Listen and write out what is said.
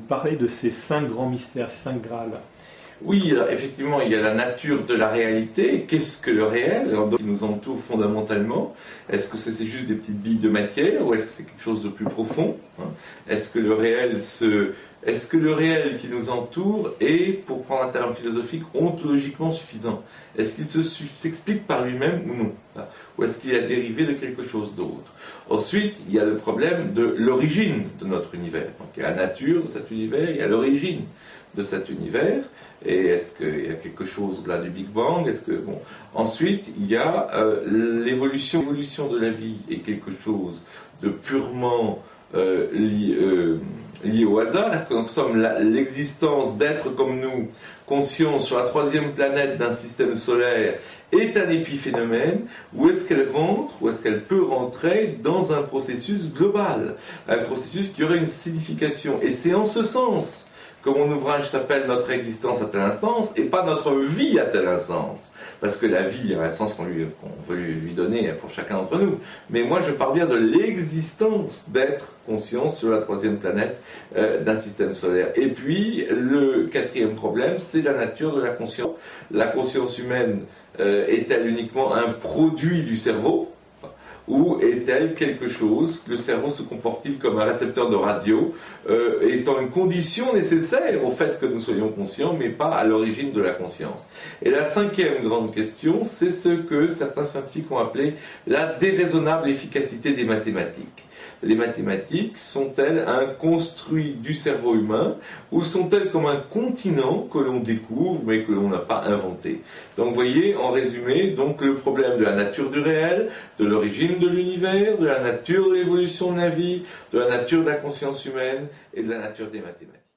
parler de ces 5 grands mystères, ces 5 Graals. Oui, alors, effectivement, il y a la nature de la réalité. Qu'est-ce que le réel, alors, qui nous entoure fondamentalement? Est-ce que c'est juste des petites billes de matière ou est-ce que c'est quelque chose de plus profond, hein? Est-ce que le réel qui nous entoure est, pour prendre un terme philosophique, ontologiquement suffisant? Est-ce qu'il s'explique par lui-même ou non? Ou est-ce qu'il a dérivé de quelque chose d'autre? Ensuite, il y a le problème de l'origine de notre univers. Donc, il y a la nature de cet univers, il y a l'origine de cet univers. Et est-ce qu'il y a quelque chose au-delà du Big Bang? Ensuite, il y a l'évolution de la vie est quelque chose de purement lié au hasard. Est-ce que nous sommes l'existence d'êtres comme nous, conscients sur la 3e planète d'un système solaire, est un épiphénomène, ou est-ce qu'elle rentre, ou est-ce qu'elle peut rentrer dans un processus global, un processus qui aurait une signification? Et c'est en ce sens que mon ouvrage s'appelle Notre existence à tel instance et pas Notre vie à tel instance. Parce que la vie a un sens qu'on veut lui donner pour chacun d'entre nous. Mais moi, je parle bien de l'existence d'être conscient sur la 3e planète d'un système solaire. Et puis, le 4e problème, c'est la nature de la conscience. La conscience humaine est-elle uniquement un produit du cerveau ? Ou est-elle quelque chose, le cerveau se comporte-t-il comme un récepteur de radio, étant une condition nécessaire au fait que nous soyons conscients, mais pas à l'origine de la conscience? Et la 5e grande question, c'est ce que certains scientifiques ont appelé la déraisonnable efficacité des mathématiques. Les mathématiques sont-elles un construit du cerveau humain ou sont-elles comme un continent que l'on découvre mais que l'on n'a pas inventé? Donc vous voyez, en résumé, donc le problème de la nature du réel, de l'origine de l'univers, de la nature de l'évolution de la vie, de la nature de la conscience humaine et de la nature des mathématiques.